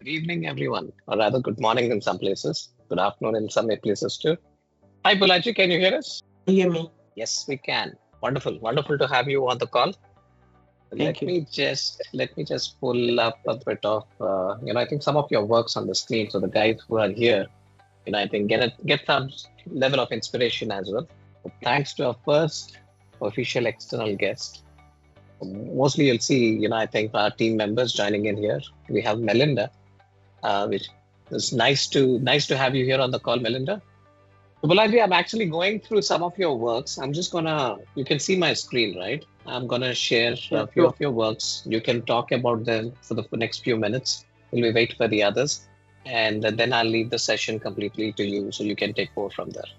Good evening, everyone, or rather, good morning in some places, good afternoon in some places too. Hi, Bolaji, can you hear us? Can you hear me? Yes, we can. Wonderful, wonderful to have you on the call. Thank you. Let me just pull up a bit of I think some of your works on the screen, so the guys who are here, I think get some level of inspiration as well. So thanks to our first official external guest. Mostly you'll see, I think our team members joining in here. We have Melinda, which is nice to have you here on the call, Melinda. So, Balaji, I'm actually going through some of your works. You can see my screen, right? I'm gonna share Yeah, a few sure. of your works. You can talk about them for the next few minutes. We'll wait for the others, and then I'll leave the session completely to you, so you can take over from there.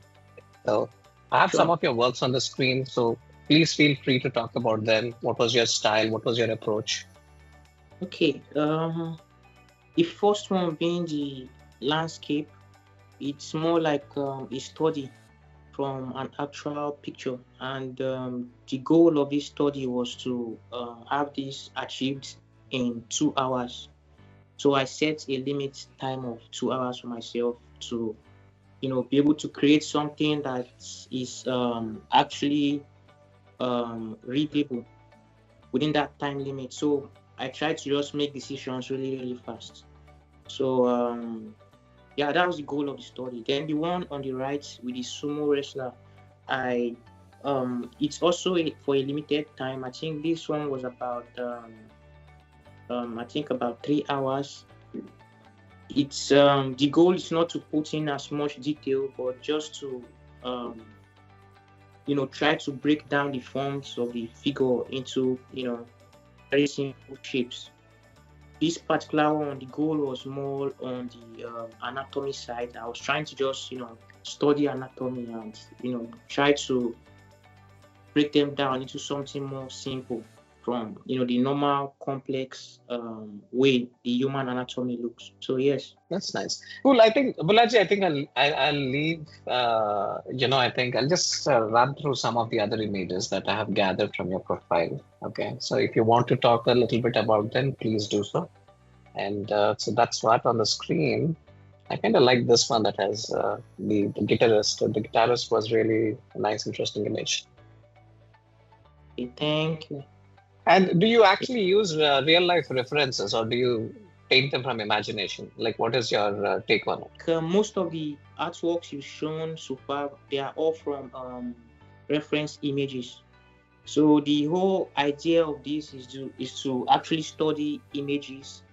So, I have some Sure. of your works on the screen, so please feel free to talk about them. What was your style? What was your approach? Okay. The first one being the landscape, it's more like a study from an actual picture, and the goal of this study was to have this achieved in 2 hours. So I set a limit time of 2 hours for myself to, be able to create something that is actually readable within that time limit. So I try to just make decisions really, really fast. So yeah, that was the goal of the study. Then the one on the right with the sumo wrestler, I it's also for a limited time. I think this one was about I think about 3 hours. It's the goal is not to put in as much detail, but just to um, try to break down the forms of the figure into very simple shapes. This particular one, the goal was more on the anatomy side. I was trying to just study anatomy and try to break them down into something more simple from the normal complex way the human anatomy looks. So yes. That's nice. Cool. I think, Bulaji, I'll leave. I think I'll just run through some of the other images that I have gathered from your profile. Okay. So if you want to talk a little bit about them, please do so. And so that's what on the screen. I kind of like this one that has the guitarist. The guitarist was really a nice, interesting image. Okay, thank you. And do you actually use real life references, or do you paint them from imagination? Like, what is your take on it? Most of the artworks you've shown so far, they are all from reference images. So the whole idea of this is to actually study images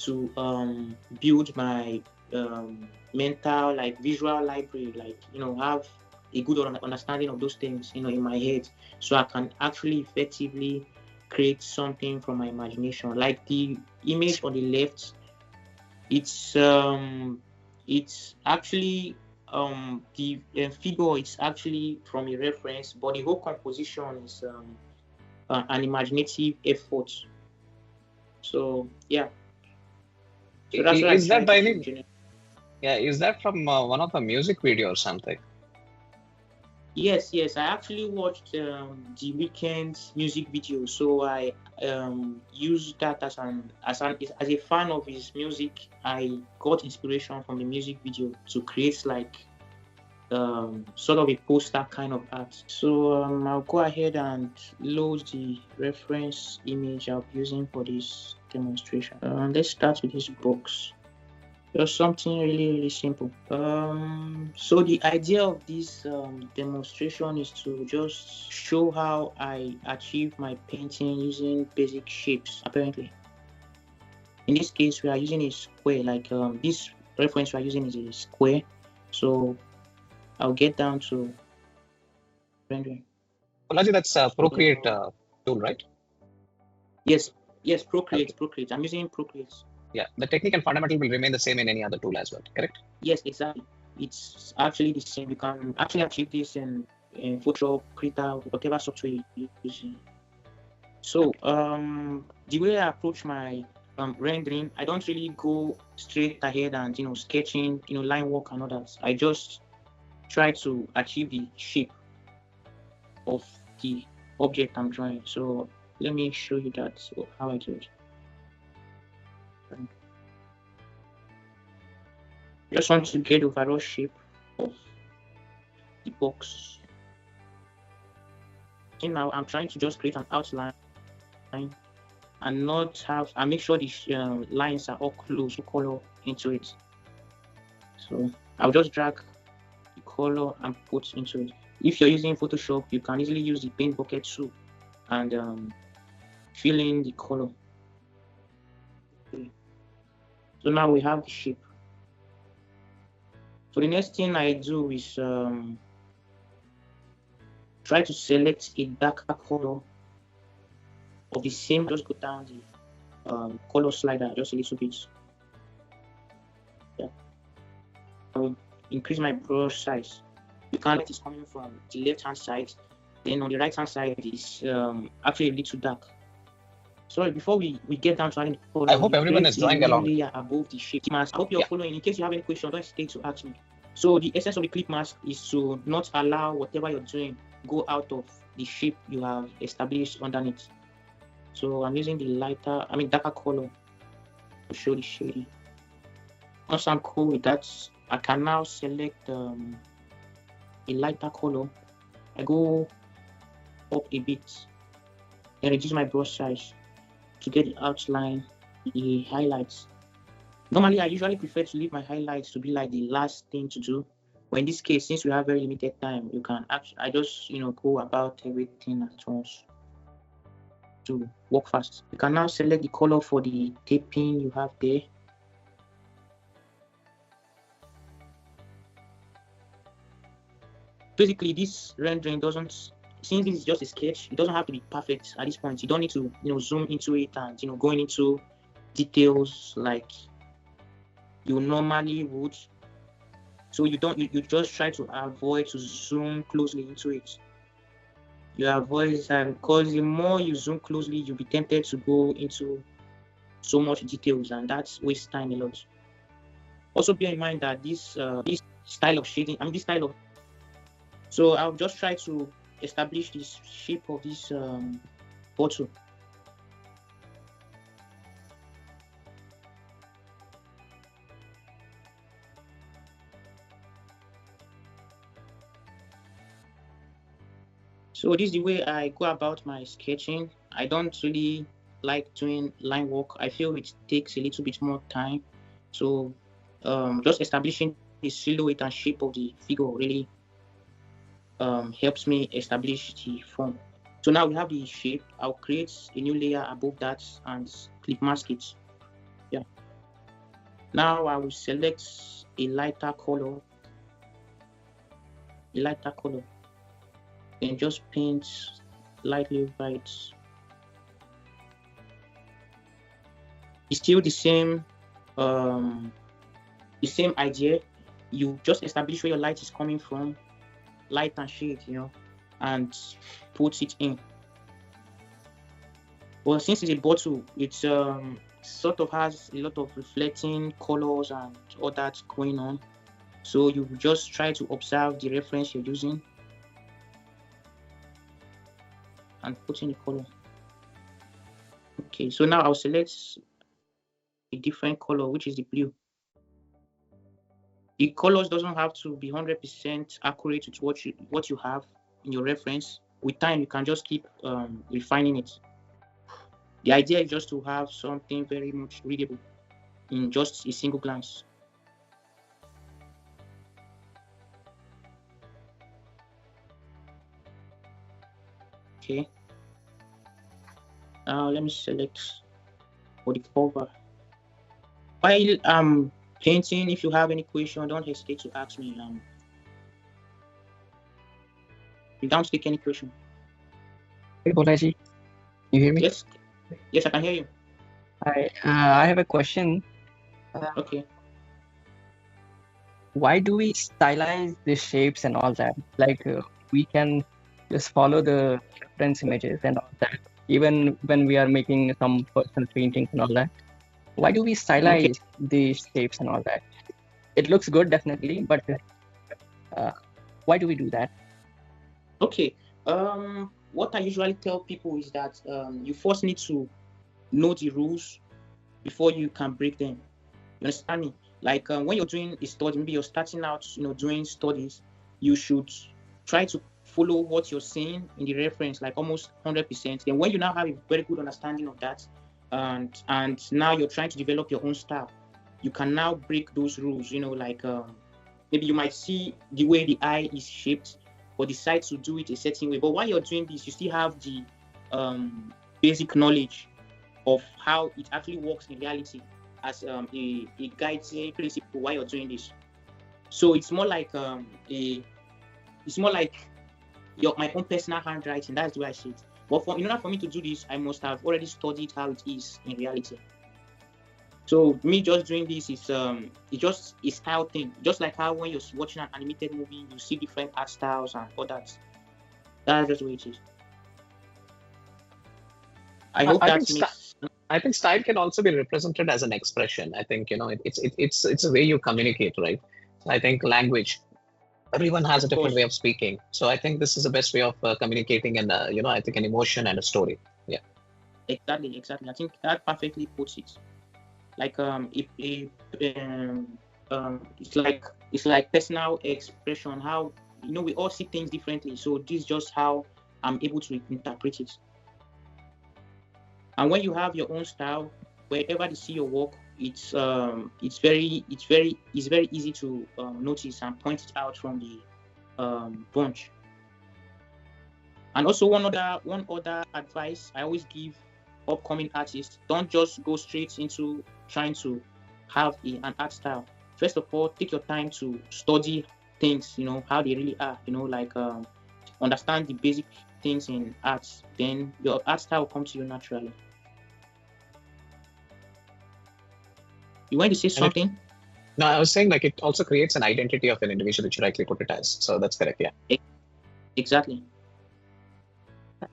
to build my mental like visual library, like have a good understanding of those things in my head, so I can actually effectively create something from my imagination. Like the image on the left, it's actually the figure is actually from a reference, but the whole composition is an imaginative effort. So yeah, so that's what I Is that try by to any? generate. Yeah, is that from one of a music video or something? Yes, I actually watched the Weeknd's music video, so I used that as a fan of his music. I got inspiration from the music video to create like sort of a poster kind of art. So I'll go ahead and load the reference image I'll be using for this demonstration. Let's start with this box. Just something really, really simple. So the idea of this demonstration is to just show how I achieve my painting using basic shapes, apparently. In this case, we are using a square, like this reference we are using is a square. So I'll get down to rendering. Balaji, that's a Procreate So tool, right? yes, Okay. Procreate. I'm using Procreate. Yeah, the technique and fundamental will remain the same in any other tool as well, correct? Yes, exactly. It's actually the same. You can actually achieve this in Photoshop, Krita, whatever software you're using. So the way I approach my rendering, I don't really go straight ahead and sketching, line work and all that. I just try to achieve the shape of the object I'm drawing. So let me show you that how I do it. Just want to get the overall shape of the box. And now I'm trying to just create an outline and not have, and make sure the lines are all close to color into it. So I'll just drag the color and put into it. If you're using Photoshop, you can easily use the paint bucket too and fill in the color. Okay. So now we have the shape. So the next thing I do is try to select a darker color of the same. Just go down the color slider just a little bit. Yeah. I will increase my brush size. The color is coming from the left hand side, then on the right hand side is actually a little dark. Sorry, before we get down to adding the color, I hope everyone is drawing along. Layer above the shape mask. I hope you're following. In case you have any question, don't hesitate to ask me. So the essence of the clip mask is to not allow whatever you're doing go out of the shape you have established underneath. So I'm using the darker color to show the shading. Once I'm cool with that, I can now select a lighter color. I go up a bit and reduce my brush size to get the outline, the highlights. Normally, I usually prefer to leave my highlights to be like the last thing to do. But in this case, since we have very limited time, you can actually, I just go about everything at once to work fast. You can now select the color for the taping you have there. Basically, this rendering doesn't, since this is just a sketch, it doesn't have to be perfect at this point. You don't need to zoom into it and going into details like you normally would. So you just try to avoid to zoom closely into it. You avoid because the more you zoom closely, you'll be tempted to go into so much details, and that wastes time a lot. Also bear in mind that this style of shading, so I'll just try to establish this shape of this bottle. So this is the way I go about my sketching. I don't really like doing line work. I feel it takes a little bit more time. So just establishing the silhouette and shape of the figure really helps me establish the form. So now we have the shape. I'll create a new layer above that and clip mask it. Yeah. Now I will select a lighter color. And just paint lightly over it. It's still the same idea. You just establish where your light is coming from, light and shade, and put it in. Well, since it's a bottle, it sort of has a lot of reflecting colors and all that going on. So you just try to observe the reference you're using and put in the color. Okay, so now I'll select a different color, which is the blue. The colors doesn't have to be 100% accurate with what you have in your reference. With time, you can just keep refining it. The idea is just to have something very much readable in just a single glance. Okay. Now let me select for the cover. While I'm painting, if you have any question, don't hesitate to ask me. You don't take any question. Hey, Bolaji, you hear me? Yes, I can hear you. I have a question. Okay. Why do we stylize the shapes and all that? Like we can just follow the reference images and all that, even when we are making some personal paintings and all that. Why do we stylize the shapes and all that? It looks good, definitely, but why do we do that? Okay. What I usually tell people is that you first need to know the rules before you can break them. You understand me? Like when you're doing a study, maybe you're starting out, doing studies, you should try to follow what you're saying in the reference, like almost 100%. Then when you now have a very good understanding of that, and now you're trying to develop your own style, you can now break those rules. Like maybe you might see the way the eye is shaped, or decide to do it a certain way. But while you're doing this, you still have the basic knowledge of how it actually works in reality as a guiding principle while you're doing this. So it's more like it's more like my own personal handwriting. That's the way I see it. But in order for me to do this, I must have already studied how it is in reality. So me just doing this is it's just a style thing. Just like how when you're watching an animated movie, you see different art styles and all that. That's just the way it is. I hope that makes. I think style can also be represented as an expression. I think it's a way you communicate, right? I think language. Everyone has a different way of speaking, so I think this is the best way of communicating, and I think an emotion and a story. Yeah. Exactly. I think that perfectly puts it. Like it's like personal expression. How we all see things differently. So this is just how I'm able to interpret it. And when you have your own style, wherever they see your work, it's very easy to notice and point it out from the bunch. And also one other advice I always give upcoming artists: don't just go straight into trying to have an art style. First of all, take your time to study things, how they really are, like understand the basic things in arts. Then your art style will come to you naturally. You want to say something? No, I was saying like it also creates an identity of an individual, which you rightly put it as. So that's correct, yeah. Exactly.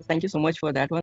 Thank you so much for that one.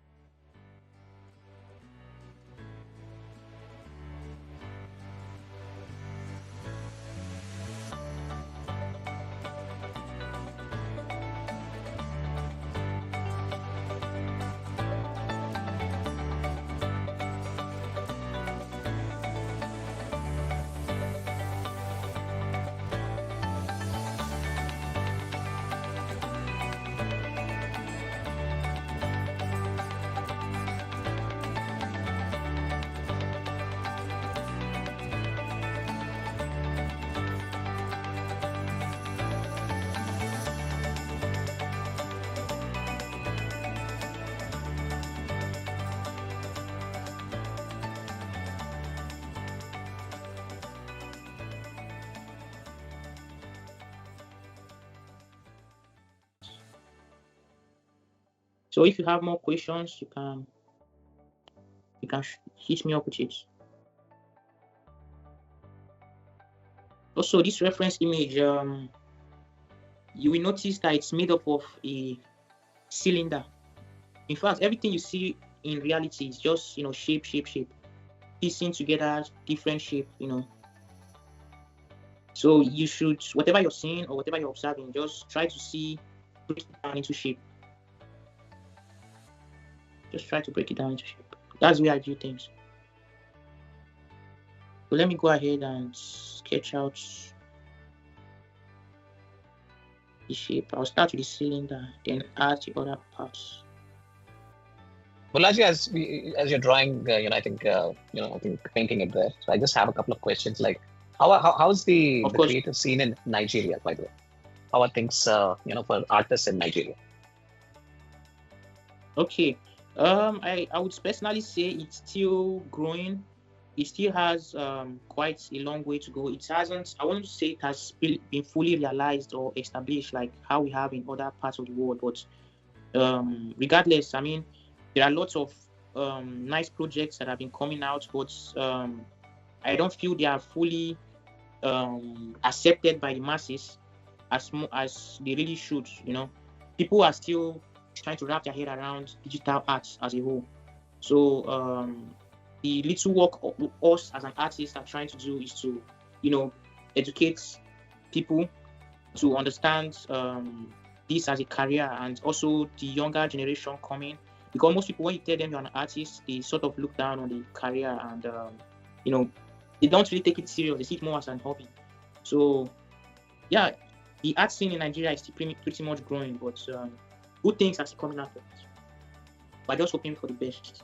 So if you have more questions, you can hit me up with it. Also, this reference image, you will notice that it's made up of a cylinder. In fact, everything you see in reality is just shape, piecing together different shape. So you should, whatever you're seeing or whatever you're observing, just try to break it down into shape. Just try to break it down into shape. That's the way I do things. So let me go ahead and sketch out the shape. I'll start with the cylinder, then add the other parts. Bolaji, as you're drawing, I think painting it there. So I just have a couple of questions. Like, how's the creative scene in Nigeria, by the way? How are things, for artists in Nigeria? Okay. I would personally say it's still growing. It still has quite a long way to go. It hasn't. I wouldn't say it has been fully realized or established like how we have in other parts of the world. But regardless, I mean, there are lots of nice projects that have been coming out, but I don't feel they are fully accepted by the masses as they really should. People are still trying to wrap their head around digital arts as a whole. So the little work us as an artist are trying to do is to, educate people to understand this as a career, and also the younger generation coming. Because most people, when you tell them you're an artist, they sort of look down on the career, and they don't really take it serious. They see it more as an hobby. So yeah, the art scene in Nigeria is still pretty much growing, but good things are still coming out of it. But just hoping for the best.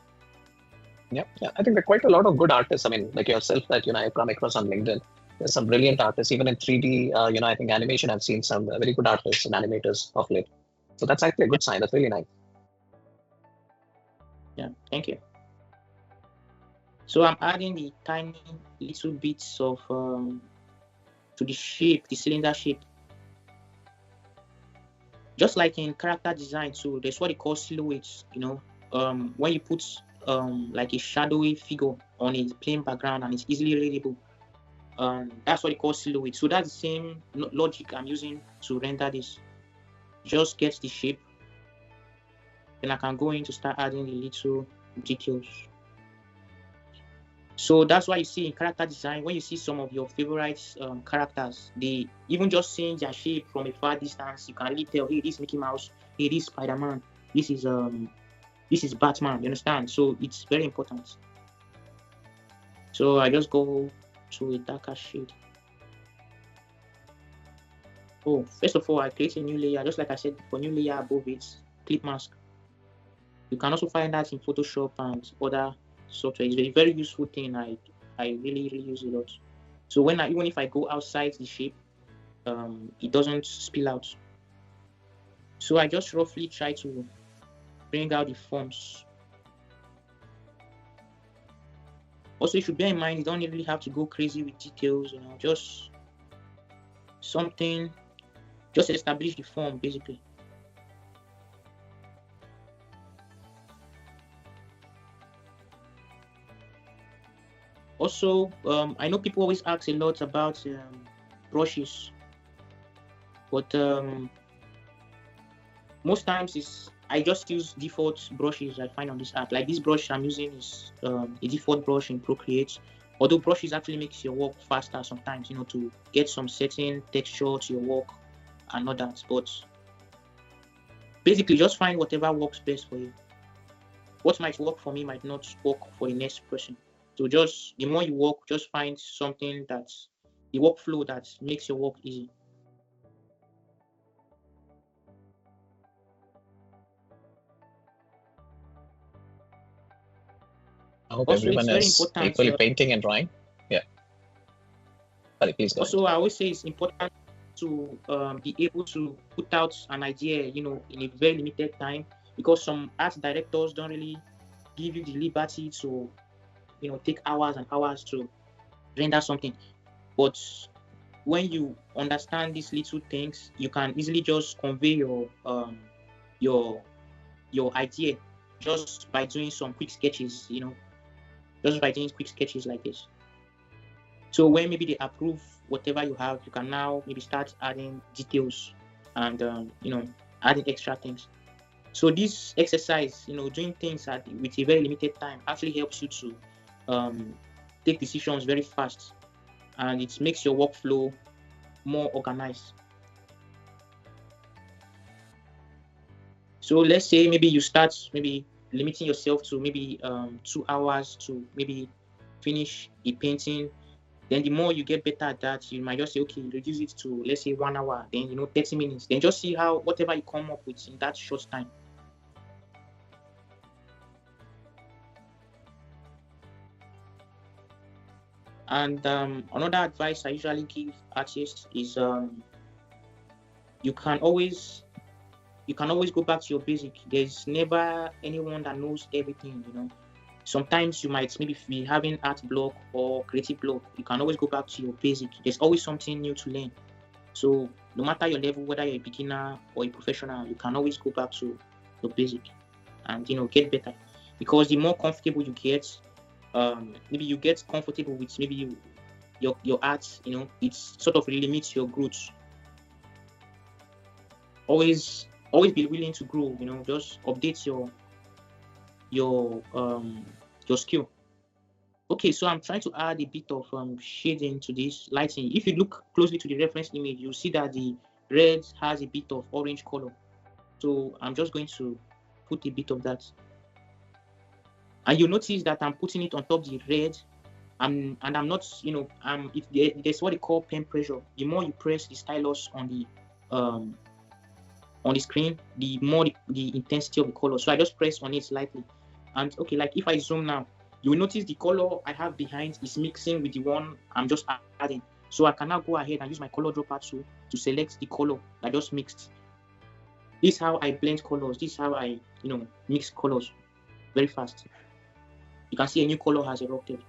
Yeah. I think there are quite a lot of good artists. I mean, like yourself that I've come across on LinkedIn. There's some brilliant artists, even in 3D. I think animation. I've seen some very good artists and animators of late. So that's actually a good sign. That's really nice. Yeah, thank you. So I'm adding the tiny little bits of to the shape, the cylinder shape. Just like in character design, so there's what they call silhouettes. When you put like a shadowy figure on a plain background and it's easily readable, that's what they call silhouette. So that's the same logic I'm using to render this. Just get the shape, then I can go in to start adding the little details. So that's why you see in character design, when you see some of your favorite characters, they even just seeing their shape from a far distance, you can really tell, hey, this is Mickey Mouse, hey, this is Spider-Man, this is Batman, you understand? So it's very important. So I just go to a darker shade. Oh, first of all, I create a new layer, just like I said, for new layer above it, clip mask. You can also find that in Photoshop and other software. It's a very useful thing. I really use it a lot. So even if I go outside the shape, it doesn't spill out. So I just roughly try to bring out the forms. Also, you should bear in mind you don't really have to go crazy with details. Just something, just establish the form basically. Also, I know people always ask a lot about brushes, but most times I just use default brushes I find on this app. Like this brush I'm using is a default brush in Procreate. Although brushes actually makes your work faster sometimes, to get some certain texture to your work and all that. But basically, just find whatever works best for you. What might work for me might not work for the next person. So just the more you work, just find something that's the workflow that makes your work easy. I hope Also, everyone it's very is important. equally painting and drawing. Yeah. Sorry, please go Also, I always say it's important to be able to put out an idea, in a very limited time, because some art directors don't really give you the liberty to, take hours and hours to render something. But when you understand these little things, you can easily just convey your idea just by doing some quick sketches, just by doing quick sketches like this. So when maybe they approve whatever you have, you can now maybe start adding details and adding extra things. So this exercise, doing things with a very limited time actually helps you to take decisions very fast, and it makes your workflow more organized. So let's say maybe you start limiting yourself to maybe 2 hours to maybe finish a painting. Then the more you get better at that, you might just say, okay, reduce it to, let's say, 1 hour, then 30 minutes. Then just see how whatever you come up with in that short time. And another advice I usually give artists is you can always go back to your basic. There's never anyone that knows everything, Sometimes you might maybe be having art block or creative block. You can always go back to your basic. There's always something new to learn. So no matter your level, whether you're a beginner or a professional, you can always go back to your basic and get better. Because the more comfortable you get, maybe you get comfortable with maybe your art, it's sort of limits your growth. Always be willing to grow, just update your skill. Okay, so I'm trying to add a bit of shading to this lighting. If you look closely to the reference image, you'll see that the red has a bit of orange color. So I'm just going to put a bit of that. And you notice that I'm putting it on top the red I'm not, there's what they call pen pressure. The more you press the stylus on the screen, the more the intensity of the color. So I just press on it slightly. And okay, like if I zoom now, you will notice the color I have behind is mixing with the one I'm just adding. So I can now go ahead and use my color dropper tool to select the color I just mixed. This is how I blend colors. This is how I, mix colors very fast. You can see a new color has erupted.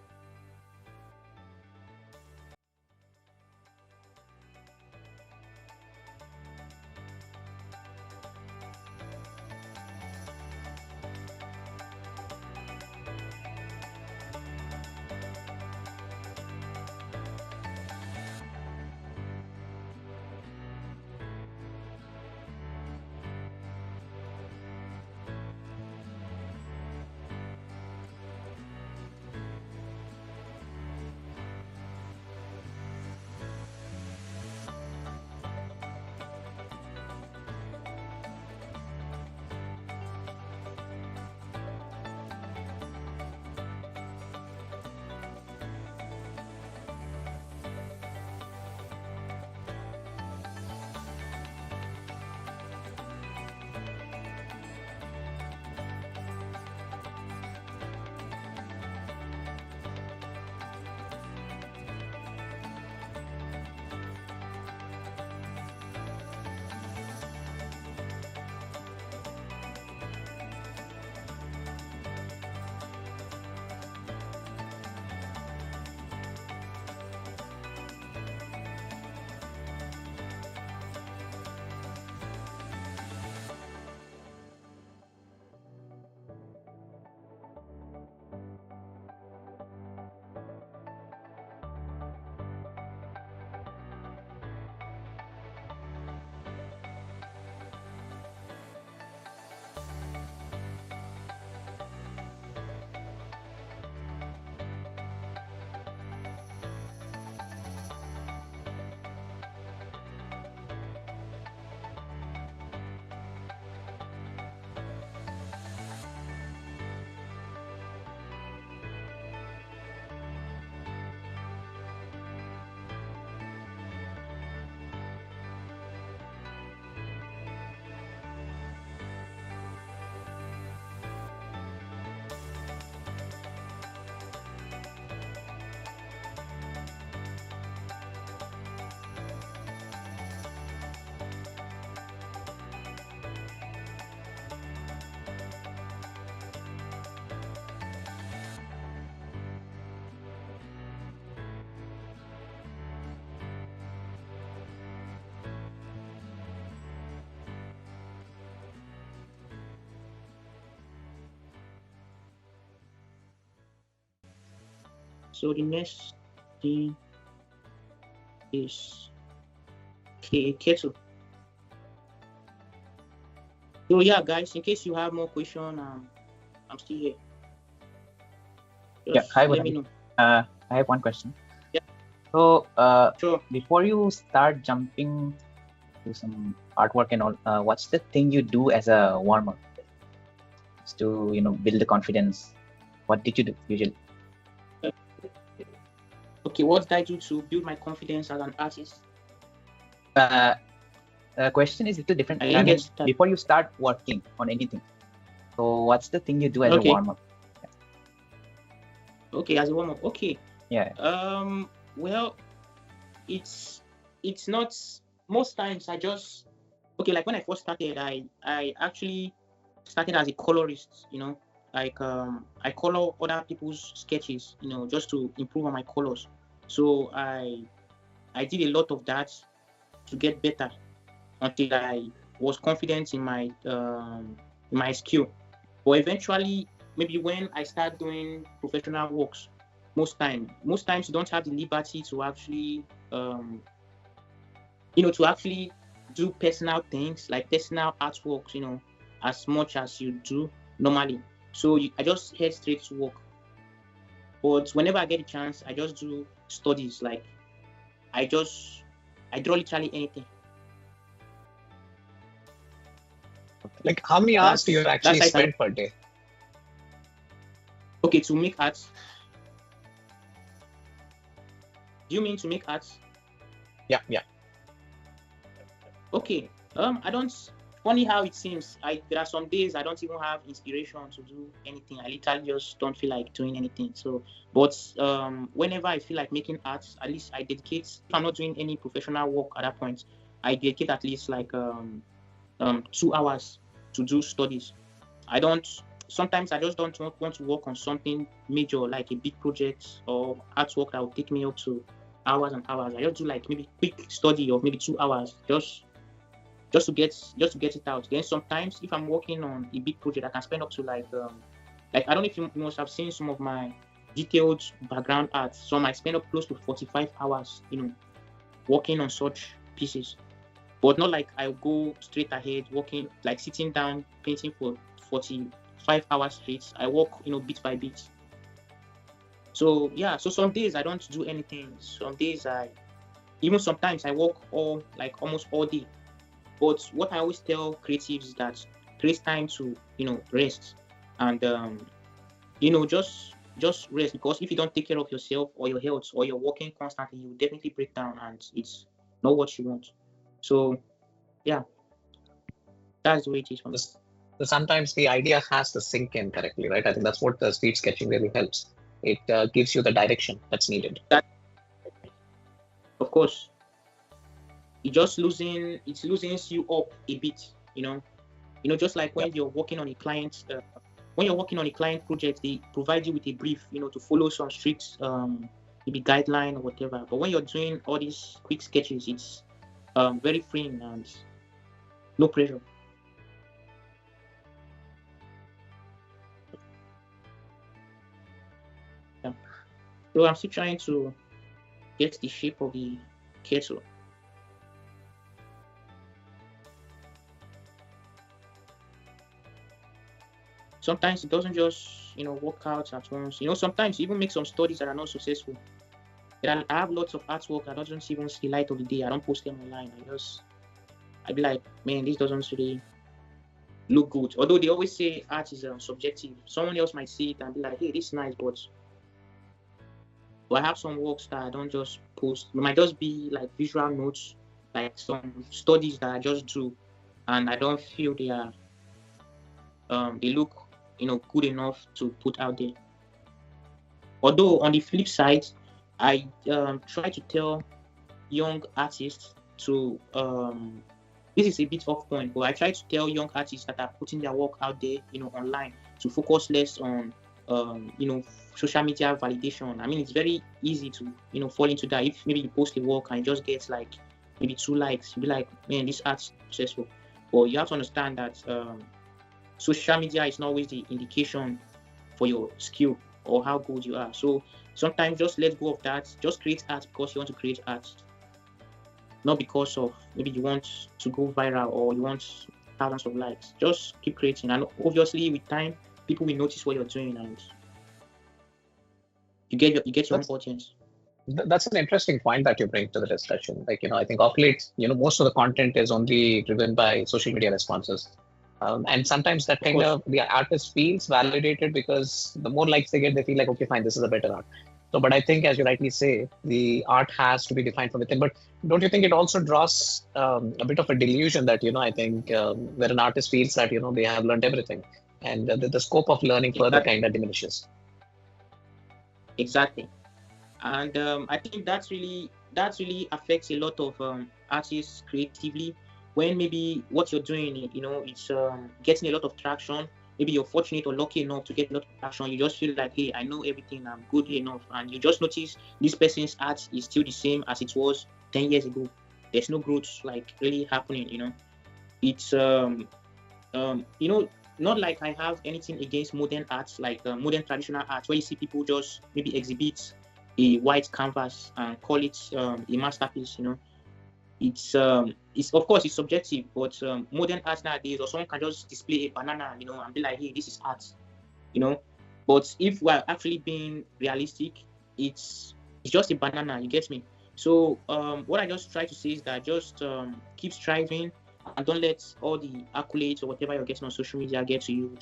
So the next thing is kettle. So yeah, guys, in case you have more question, I'm still here. Yeah, hi, let me know. I have one question. Yeah. So, Sure. before you start jumping to some artwork and all, what's the thing you do as a warm up to build the confidence? What did you do usually? Okay, what did I do to build my confidence as an artist? The question is a little different. I mean, before you start working on anything, so what's the thing you do as a warm up? Okay, as a warm up. Okay. Yeah. Well, it's not. Most times I just like when I first started, I actually started as a colorist. Like I color other people's sketches. Just to improve on my colors. So I did a lot of that to get better until I was confident in my skill. But eventually, maybe when I start doing professional works, most times you don't have the liberty to actually to actually do personal things like personal artworks, as much as you do normally. So I just head straight to work. But whenever I get a chance, I just do studies. Like I draw literally anything. Like how many hours do you actually spend per day? Okay, to make art. Do you mean to make art? Yeah. Okay. I don't. Funny how it seems. There are some days I don't even have inspiration to do anything. I literally just don't feel like doing anything. So, but whenever I feel like making art, at least I dedicate. If I'm not doing any professional work at that point, I dedicate at least like 2 hours to do studies. I don't. Sometimes I just don't want to work on something major like a big project or artwork that will take me up to hours and hours. I just do like maybe quick study of maybe 2 hours just to get it out. Then sometimes if I'm working on a big project, I can spend up to like I don't know if you must have seen some of my detailed background art. So I might spend up close to 45 hours, working on such pieces. But not like I go straight ahead working, like sitting down painting for 45 hours straight. I work, bit by bit. So yeah, so some days I don't do anything. Some days sometimes I work almost all day. But what I always tell creatives is that create time to, rest and, just rest, because if you don't take care of yourself or your health or you're working constantly, you definitely break down and it's not what you want. So yeah, that's the way it is for me. So sometimes the idea has to sink in correctly, right? I think that's what the speed sketching really helps. It gives you the direction that's needed. Of course, it loosens you up a bit, just like when you're working on a client project, they provide you with a brief, to follow some strict maybe guideline or whatever. But when you're doing all these quick sketches, it's very freeing and no pressure. Yeah. So I'm still trying to get the shape of the kettle. Sometimes it doesn't just, work out at once. Sometimes you even make some studies that are not successful. I have lots of artwork that doesn't even see the light of the day. I don't post them online. I'd be like, man, this doesn't really look good. Although they always say art is subjective. Someone else might see it and be like, hey, this is nice, but I have some works that I don't just post. It might just be like visual notes, like some studies that I just do, and I don't feel they are they look good enough to put out there. Although on the flip side, I try to tell young artists to this is a bit off point, but I try to tell young artists that are putting their work out there, online, to focus less on social media validation. I mean, it's very easy to fall into that. If maybe you post a work and it just gets like maybe 2 likes, you'll be like, man, this art's successful. But you have to understand that social media is not always the indication for your skill or how good you are. So sometimes just let go of that. Just create art because you want to create art, not because of maybe you want to go viral or you want thousands of likes. Just keep creating, and obviously with time, people will notice what you're doing, and you get your own audience. That's an interesting point that you bring to the discussion. Like, I think of late, most of the content is only driven by social media responses. And sometimes that kind of the artist feels validated because the more likes they get, they feel like, okay, fine, this is a better art. So, but I think, as you rightly say, the art has to be defined from within. But don't you think it also draws a bit of a delusion that, I think where an artist feels that, they have learned everything, and the scope of learning further kind of diminishes. Exactly. And I think that really affects a lot of artists creatively. When maybe what you're doing, it's getting a lot of traction. Maybe you're fortunate or lucky enough to get a lot of traction. You just feel like, hey, I know everything, I'm good enough. And you just notice this person's art is still the same as it was 10 years ago. There's no growth like really happening, It's not like I have anything against modern arts, like modern traditional arts, where you see people just maybe exhibit a white canvas and call it a masterpiece. It's of course it's subjective, but modern art nowadays, or someone can just display a banana, and be like, hey, this is art, But if we're actually being realistic, it's just a banana. You get me? So what I just try to say is that just keep striving and don't let all the accolades or whatever you're getting on social media get to you.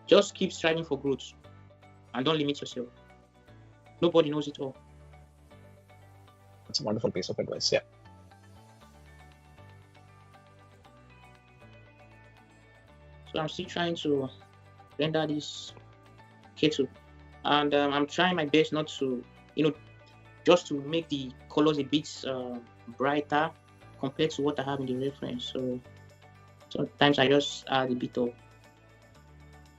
Just keep striving for growth and don't limit yourself. Nobody knows it all. It's a wonderful piece of advice. Yeah. So I'm still trying to render this kettle, and I'm trying my best not to, just to make the colors a bit brighter compared to what I have in the reference. So sometimes I just add a bit of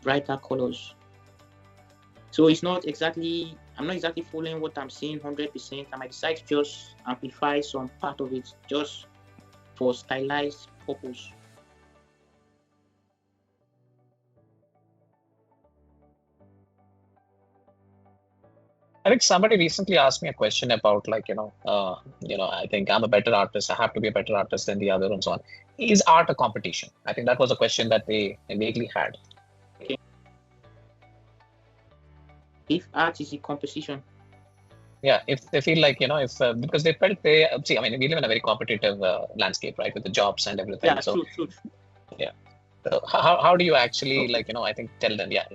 brighter colors. So it's not exactly, I'm not exactly following what I'm saying 100%. I might decide to just amplify some part of it just for stylized purpose. I think somebody recently asked me a question about I think I'm a better artist. I have to be a better artist than the other and so on. Is art a competition? I think that was a question that they vaguely had. Okay. If art is a composition. Yeah, if they feel like, because they felt see, I mean, we live in a very competitive landscape, right, with the jobs and everything. Yeah, so, true. Yeah. So how do you actually, I think, tell them, yeah.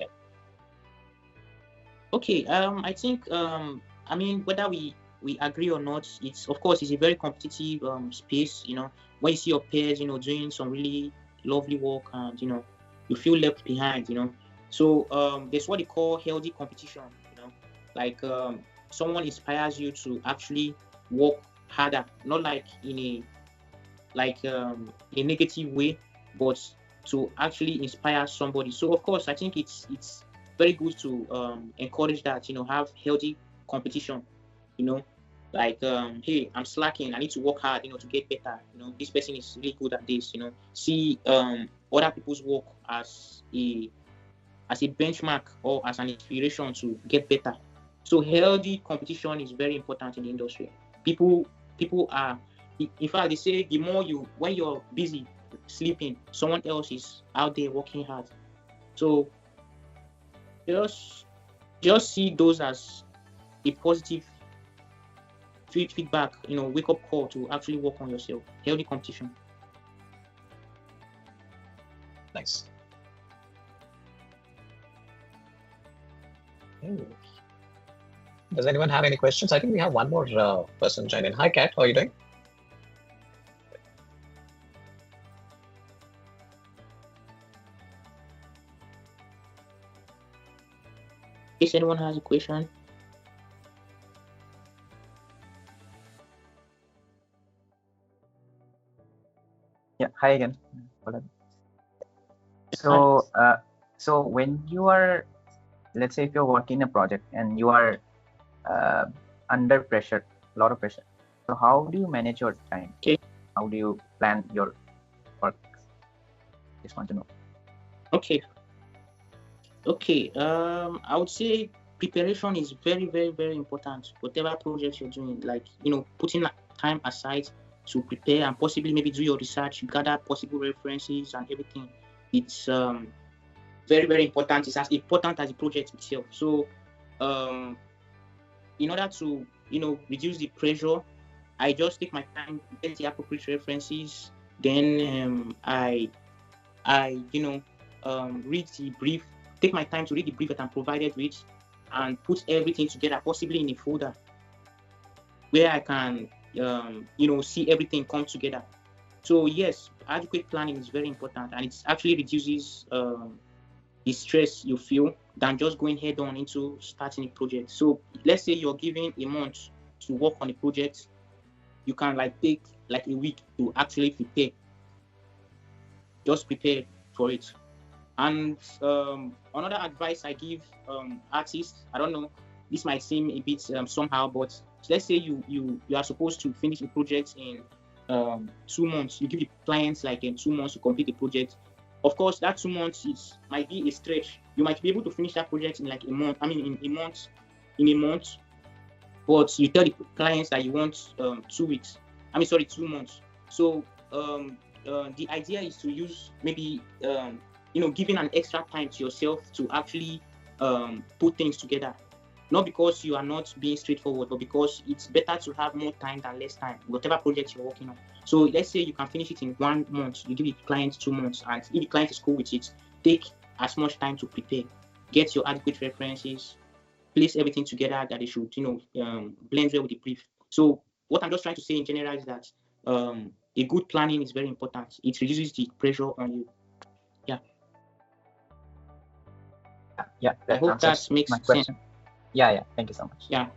Okay, I think, I mean, whether we agree or not, it's, of course, it's a very competitive space, when you see your peers, doing some really lovely work and, you feel left behind, So there's what they call healthy competition, like someone inspires you to actually work harder, not like in a negative way, but to actually inspire somebody. So of course, I think it's very good to encourage that, have healthy competition, like hey, I'm slacking, I need to work hard, to get better. This person is really good at this. See other people's work as a benchmark or as an inspiration to get better. So healthy competition is very important in the industry. People are, in fact, they say the more when you're busy sleeping, someone else is out there working hard. So just see those as a positive feedback, wake up call to actually work on yourself. Healthy competition. Nice. Does anyone have any questions? I think we have one more person join in. Hi, Kat. How are you doing? If anyone has a question. Yeah, hi again. So, so when you are, let's say if you're working a project and you are under pressure, a lot of pressure, so how do you manage your time? Okay. How do you plan your work? Just want to know. Okay. I would say preparation is very, very, very important. Whatever project you're doing, like, putting time aside to prepare and possibly maybe do your research, gather possible references and everything. It's very, very important. It's as important as the project itself. So in order to, reduce the pressure, I just take my time, get the appropriate references, then I read the brief, take my time to read the brief that I'm provided with, and put everything together, possibly in a folder where I can, see everything come together. So yes, adequate planning is very important, and it actually reduces the stress you feel than just going head on into starting a project. So let's say you're given a month to work on a project, you can take a week to actually prepare. Just prepare for it. And another advice I give artists, I don't know, this might seem a bit somehow, but let's say you are supposed to finish a project in 2 months. You give the clients in 2 months to complete the project. Of course, that 2 months might be a stretch. You might be able to finish that project in a month. I mean, in a month. But you tell the clients that you want 2 weeks. 2 months. So the idea is to use maybe giving an extra time to yourself to actually put things together. Not because you are not being straightforward, but because it's better to have more time than less time, whatever project you're working on. So let's say you can finish it in 1 month, you give the client 2 months, and if the client is cool with it, take as much time to prepare, get your adequate references, place everything together that they should, blend well with the brief. So what I'm just trying to say in general is that a good planning is very important. It reduces the pressure on you. Yeah, I that hope that answers makes my sense. question. Yeah, thank you so much. Yeah.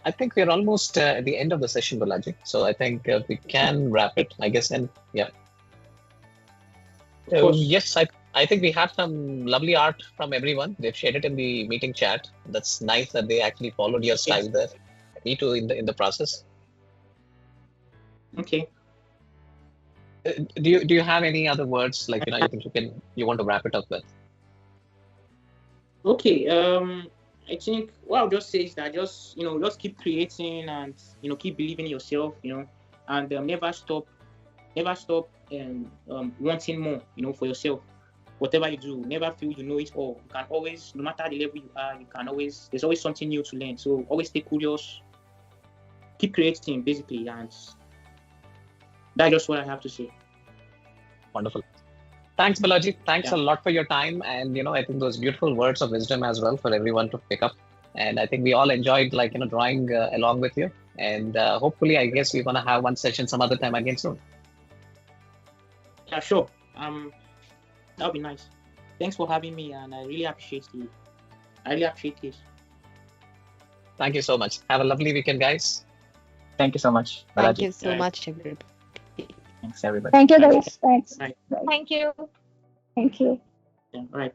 I think we're almost at the end of the session, Bolaji. So I think we can wrap it, I guess. And yeah. Of course. Yes, I think we have some lovely art from everyone. They've shared it in the meeting chat. That's nice that they actually followed your style there. Me too in the process. Okay. Do you have any other words like you think you want to wrap it up with? Okay. I think what I'll just say is that just keep creating and keep believing in yourself, and never stop wanting more, for yourself. Whatever you do, never feel you know it all. You can always, no matter the level you are, there's always something new to learn. So always stay curious, keep creating, basically, and that's just what I have to say. Wonderful. Thanks, Balaji. Thanks a lot for your time. And, I think those beautiful words of wisdom as well for everyone to pick up. And I think we all enjoyed drawing along with you. And hopefully, I guess we're going to have one session some other time again soon. Yeah, sure. That'll be nice. Thanks for having me. And I really appreciate this. Thank you so much. Have a lovely weekend, guys. Thank you so much, Balaji. Thank you so much, everybody. Thanks, everybody. Thank you, guys. Thanks. Right. Thank you. Thank you. Yeah, all right.